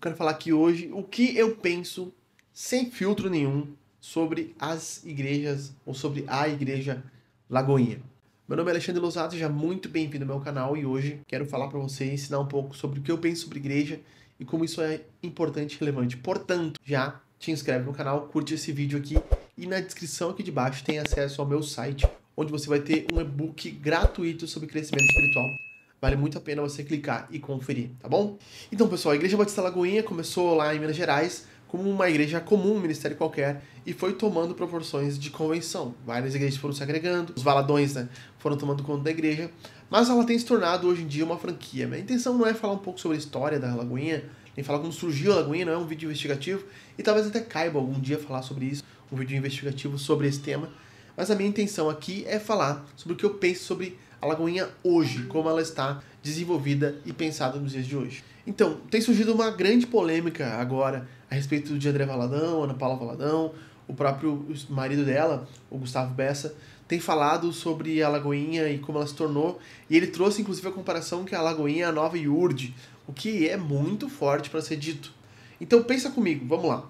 Eu quero falar aqui hoje o que eu penso, sem filtro nenhum, sobre as igrejas ou sobre a Igreja Lagoinha. Meu nome é Alexandre Losato, seja muito bem-vindo ao meu canal e hoje quero falar para você e ensinar um pouco sobre o que eu penso sobre igreja e como isso é importante e relevante. Portanto, já te inscreve no canal, curte esse vídeo aqui e na descrição aqui de baixo tem acesso ao meu site, onde você vai ter um e-book gratuito sobre crescimento espiritual. Vale muito a pena você clicar e conferir, tá bom? Então, pessoal, a Igreja Batista Lagoinha começou lá em Minas Gerais como uma igreja comum, um ministério qualquer, e foi tomando proporções de convenção. Várias igrejas foram se agregando, os valadões, foram tomando conta da igreja, mas ela tem se tornado hoje em dia uma franquia. Minha intenção não é falar um pouco sobre a história da Lagoinha, nem falar como surgiu a Lagoinha, não é um vídeo investigativo, e talvez até caiba algum dia falar sobre isso, um vídeo investigativo sobre esse tema, mas a minha intenção aqui é falar sobre o que eu penso sobre a Lagoinha hoje, como ela está desenvolvida e pensada nos dias de hoje. Então, tem surgido uma grande polêmica agora a respeito de André Valadão, Ana Paula Valadão, o próprio marido dela, o Gustavo Bessa, tem falado sobre a Lagoinha e como ela se tornou, e ele trouxe inclusive a comparação que a Lagoinha é a nova Iurde, o que é muito forte para ser dito. Então pensa comigo, vamos lá.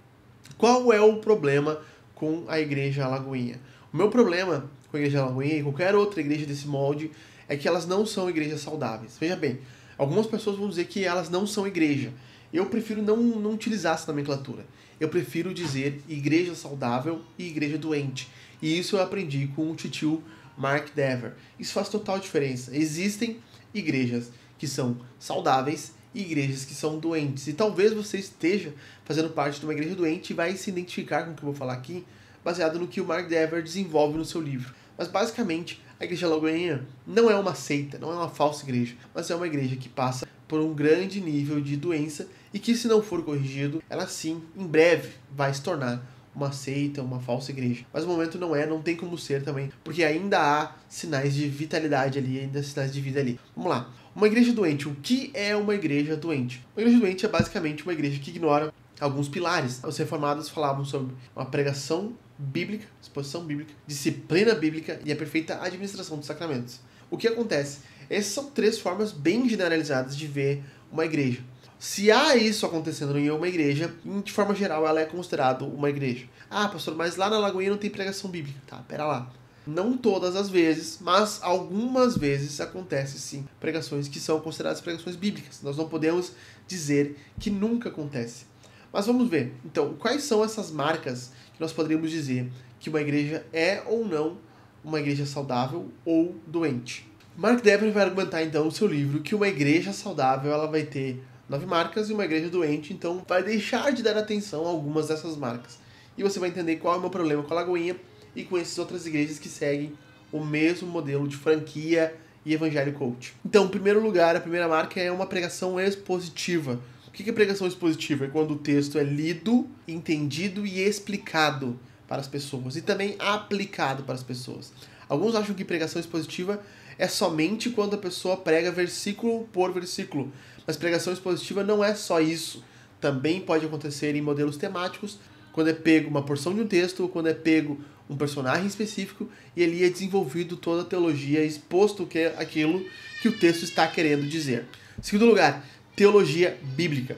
Qual é o problema com a Igreja Lagoinha? O meu problema com a Igreja Lagoinha e qualquer outra igreja desse molde é que elas não são igrejas saudáveis. Veja bem, algumas pessoas vão dizer que elas não são igreja. Eu prefiro não utilizar essa nomenclatura. Eu prefiro dizer igreja saudável e igreja doente. E isso eu aprendi com o titio Mark Dever. Isso faz total diferença. Existem igrejas que são saudáveis e igrejas que são doentes. E talvez você esteja fazendo parte de uma igreja doente e vai se identificar com o que eu vou falar aqui, baseado no que o Mark Dever desenvolve no seu livro. Mas basicamente, a Igreja Lagoinha não é uma seita, não é uma falsa igreja, mas é uma igreja que passa por um grande nível de doença e que, se não for corrigido, ela sim, em breve, vai se tornar uma seita, uma falsa igreja. Mas no momento não tem como ser também, porque ainda há sinais de vitalidade ali, ainda sinais de vida ali. Vamos lá. Uma igreja doente. O que é uma igreja doente? Uma igreja doente é basicamente uma igreja que ignora alguns pilares. Os reformados falavam sobre uma pregação bíblica, exposição bíblica, disciplina bíblica e a perfeita administração dos sacramentos. O que acontece? Essas são três formas bem generalizadas de ver uma igreja. Se há isso acontecendo em uma igreja, de forma geral ela é considerada uma igreja. Ah, pastor, mas lá na Lagoinha não tem pregação bíblica. Tá, pera lá. Não todas as vezes, mas algumas vezes acontece sim pregações que são consideradas pregações bíblicas. Nós não podemos dizer que nunca acontece. Mas vamos ver, então, quais são essas marcas que nós poderíamos dizer que uma igreja é ou não uma igreja saudável ou doente. Mark Dever vai argumentar então no seu livro que uma igreja saudável ela vai ter 9 marcas e uma igreja doente então vai deixar de dar atenção a algumas dessas marcas. E você vai entender qual é o meu problema com a Lagoinha e com essas outras igrejas que seguem o mesmo modelo de franquia e evangelho coach. Então, em primeiro lugar, a primeira marca é uma pregação expositiva. O que é pregação expositiva? É quando o texto é lido, entendido e explicado para as pessoas e também aplicado para as pessoas. Alguns acham que pregação expositiva é somente quando a pessoa prega versículo por versículo, mas pregação expositiva não é só isso. Também pode acontecer em modelos temáticos, quando é pego uma porção de um texto, ou quando é pego um personagem específico e ali é desenvolvido toda a teologia, exposto que é aquilo que o texto está querendo dizer. Segundo lugar, teologia bíblica.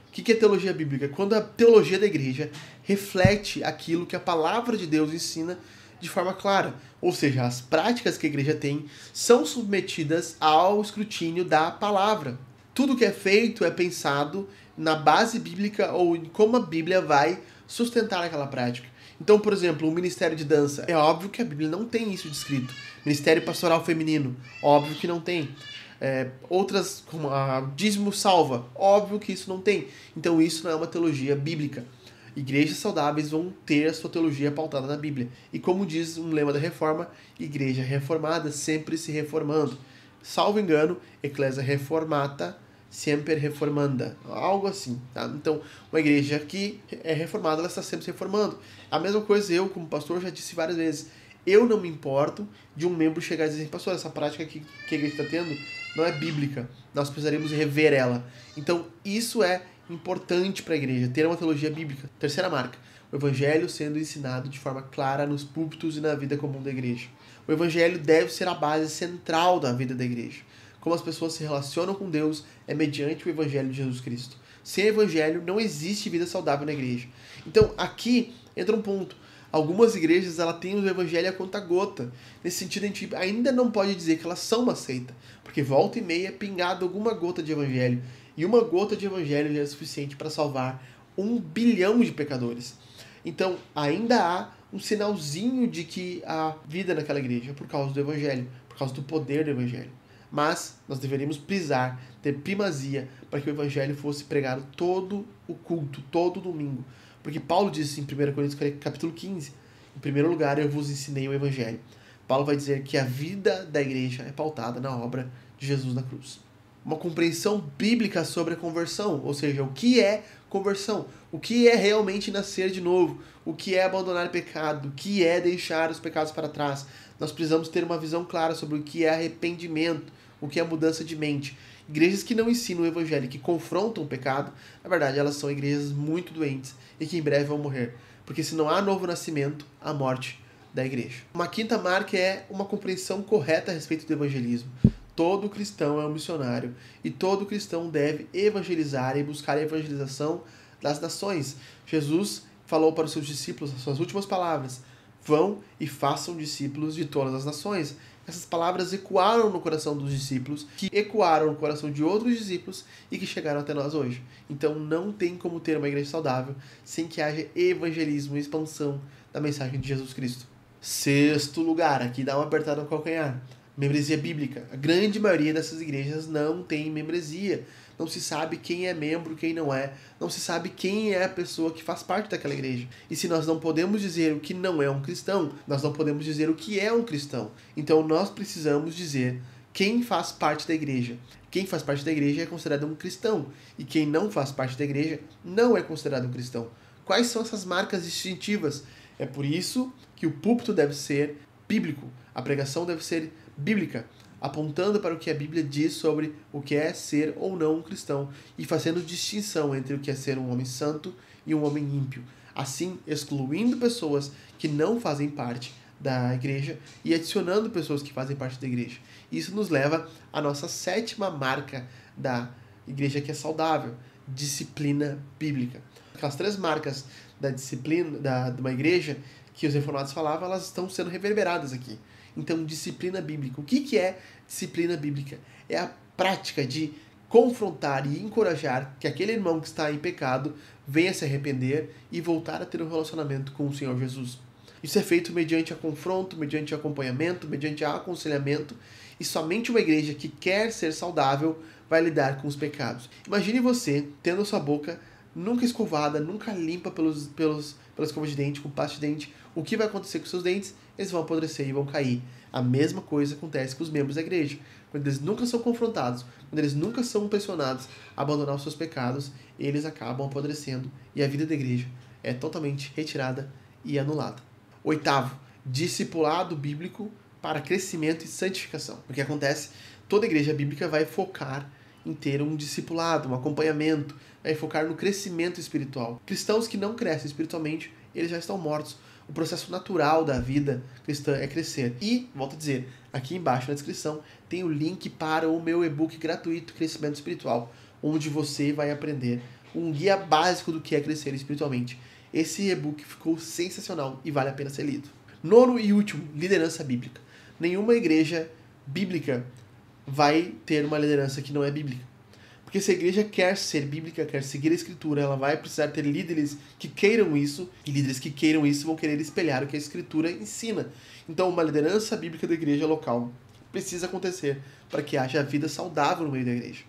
O que é teologia bíblica? Quando a teologia da igreja reflete aquilo que a palavra de Deus ensina de forma clara. Ou seja, as práticas que a igreja tem são submetidas ao escrutínio da palavra. Tudo que é feito é pensado na base bíblica ou em como a Bíblia vai sustentar aquela prática. Então, por exemplo, o ministério de dança. É óbvio que a Bíblia não tem isso descrito. Ministério pastoral feminino. Óbvio que não tem. Outras, como a dízimo salva, óbvio que isso não tem. Então isso não é uma teologia bíblica. Igrejas saudáveis vão ter a sua teologia pautada na Bíblia. E como diz um lema da Reforma, igreja reformada sempre se reformando. Salvo engano, Ecclesia reformata sempre reformanda. Algo assim, tá? Então, uma igreja que é reformada, ela está sempre se reformando. A mesma coisa eu, como pastor, já disse várias vezes. Eu não me importo de um membro chegar e dizer assim, pastor, essa prática que a igreja está tendo não é bíblica. Nós precisaríamos rever ela. Então, isso é importante para a igreja, ter uma teologia bíblica. Terceira marca, o evangelho sendo ensinado de forma clara nos púlpitos e na vida comum da igreja. O evangelho deve ser a base central da vida da igreja. Como as pessoas se relacionam com Deus é mediante o evangelho de Jesus Cristo. Sem evangelho não existe vida saudável na igreja. Então aqui entra um ponto. Algumas igrejas têm o evangelho a conta gota. Nesse sentido, a gente ainda não pode dizer que elas são uma seita, porque volta e meia é pingado alguma gota de evangelho. E uma gota de evangelho já é suficiente para salvar 1 bilhão de pecadores. Então ainda há um sinalzinho de que há vida naquela igreja por causa do evangelho, por causa do poder do evangelho. Mas nós deveríamos prisar, ter primazia, para que o evangelho fosse pregado todo o culto, todo domingo. Porque Paulo disse em 1 Coríntios capítulo 15, em primeiro lugar eu vos ensinei o evangelho. Paulo vai dizer que a vida da igreja é pautada na obra de Jesus na cruz. Uma compreensão bíblica sobre a conversão, ou seja, o que é conversão, o que é realmente nascer de novo, o que é abandonar o pecado, o que é deixar os pecados para trás. Nós precisamos ter uma visão clara sobre o que é arrependimento, o que é mudança de mente. Igrejas que não ensinam o evangelho, que confrontam o pecado, na verdade elas são igrejas muito doentes e que em breve vão morrer. Porque se não há novo nascimento, há morte da igreja. Uma quinta marca é uma compreensão correta a respeito do evangelismo. Todo cristão é um missionário e todo cristão deve evangelizar e buscar a evangelização das nações. Jesus falou para os seus discípulos as suas últimas palavras: vão e façam discípulos de todas as nações. Essas palavras ecoaram no coração dos discípulos, que ecoaram no coração de outros discípulos e que chegaram até nós hoje. Então não tem como ter uma igreja saudável sem que haja evangelismo e expansão da mensagem de Jesus Cristo. Sexto lugar, aqui dá uma apertada no calcanhar. Membresia bíblica. A grande maioria dessas igrejas não tem membresia. Não se sabe quem é membro, quem não é. Não se sabe quem é a pessoa que faz parte daquela igreja. E se nós não podemos dizer o que não é um cristão, nós não podemos dizer o que é um cristão. Então nós precisamos dizer quem faz parte da igreja. Quem faz parte da igreja é considerado um cristão. E quem não faz parte da igreja não é considerado um cristão. Quais são essas marcas distintivas? É por isso que o púlpito deve ser bíblico. A pregação deve ser bíblica, apontando para o que a Bíblia diz sobre o que é ser ou não um cristão e fazendo distinção entre o que é ser um homem santo e um homem ímpio, assim excluindo pessoas que não fazem parte da igreja e adicionando pessoas que fazem parte da igreja. Isso nos leva à nossa sétima marca da igreja que é saudável: disciplina bíblica. Aquelas 3 marcas da disciplina de uma igreja que os reformados falavam, elas estão sendo reverberadas aqui. Então, disciplina bíblica. O que é disciplina bíblica? É a prática de confrontar e encorajar que aquele irmão que está em pecado venha se arrepender e voltar a ter um relacionamento com o Senhor Jesus. Isso é feito mediante a confronto, mediante acompanhamento, mediante aconselhamento, e somente uma igreja que quer ser saudável vai lidar com os pecados. Imagine você tendo a sua boca nunca escovada, nunca limpa pela escova de dente, com pasta de dente. O que vai acontecer com seus dentes? Eles vão apodrecer e vão cair. A mesma coisa acontece com os membros da igreja. Quando eles nunca são confrontados, quando eles nunca são pressionados a abandonar os seus pecados, eles acabam apodrecendo e a vida da igreja é totalmente retirada e anulada. Oitavo, discipulado bíblico para crescimento e santificação. O que acontece? Toda igreja bíblica vai focar em ter um discipulado, um acompanhamento, vai focar no crescimento espiritual. Cristãos que não crescem espiritualmente, eles já estão mortos. O processo natural da vida cristã é crescer. E, volto a dizer, aqui embaixo na descrição tem o link para o meu e-book gratuito Crescimento Espiritual, onde você vai aprender um guia básico do que é crescer espiritualmente. Esse e-book ficou sensacional e vale a pena ser lido. Nono e último, liderança bíblica. Nenhuma igreja bíblica vai ter uma liderança que não é bíblica. Porque se a igreja quer ser bíblica, quer seguir a escritura, ela vai precisar ter líderes que queiram isso, e líderes que queiram isso vão querer espelhar o que a escritura ensina. Então, uma liderança bíblica da igreja local precisa acontecer para que haja vida saudável no meio da igreja.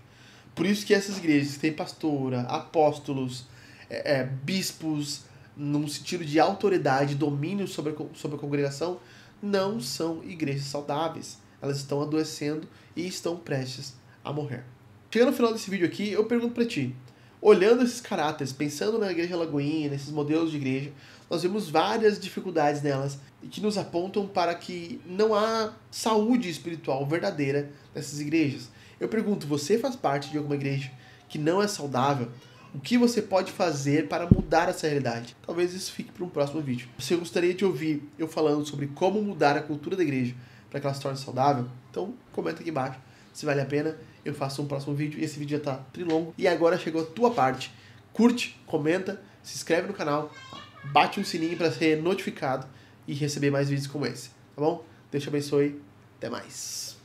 Por isso que essas igrejas que têm pastora, apóstolos, bispos, num sentido de autoridade, domínio sobre a congregação, não são igrejas saudáveis. Elas estão adoecendo e estão prestes a morrer. Chegando no final desse vídeo aqui, eu pergunto para ti, olhando esses caráteres, pensando na igreja Lagoinha, nesses modelos de igreja, nós vemos várias dificuldades nelas e que nos apontam para que não há saúde espiritual verdadeira nessas igrejas. Eu pergunto, você faz parte de alguma igreja que não é saudável? O que você pode fazer para mudar essa realidade? Talvez isso fique para um próximo vídeo. Se eu gostaria de ouvir eu falando sobre como mudar a cultura da igreja para que ela se torne saudável, então comenta aqui embaixo se vale a pena eu faço um próximo vídeo. E esse vídeo já tá trilongo. E agora chegou a tua parte. Curte, comenta, se inscreve no canal, bate um sininho para ser notificado e receber mais vídeos como esse, tá bom? Deus te abençoe. Até mais.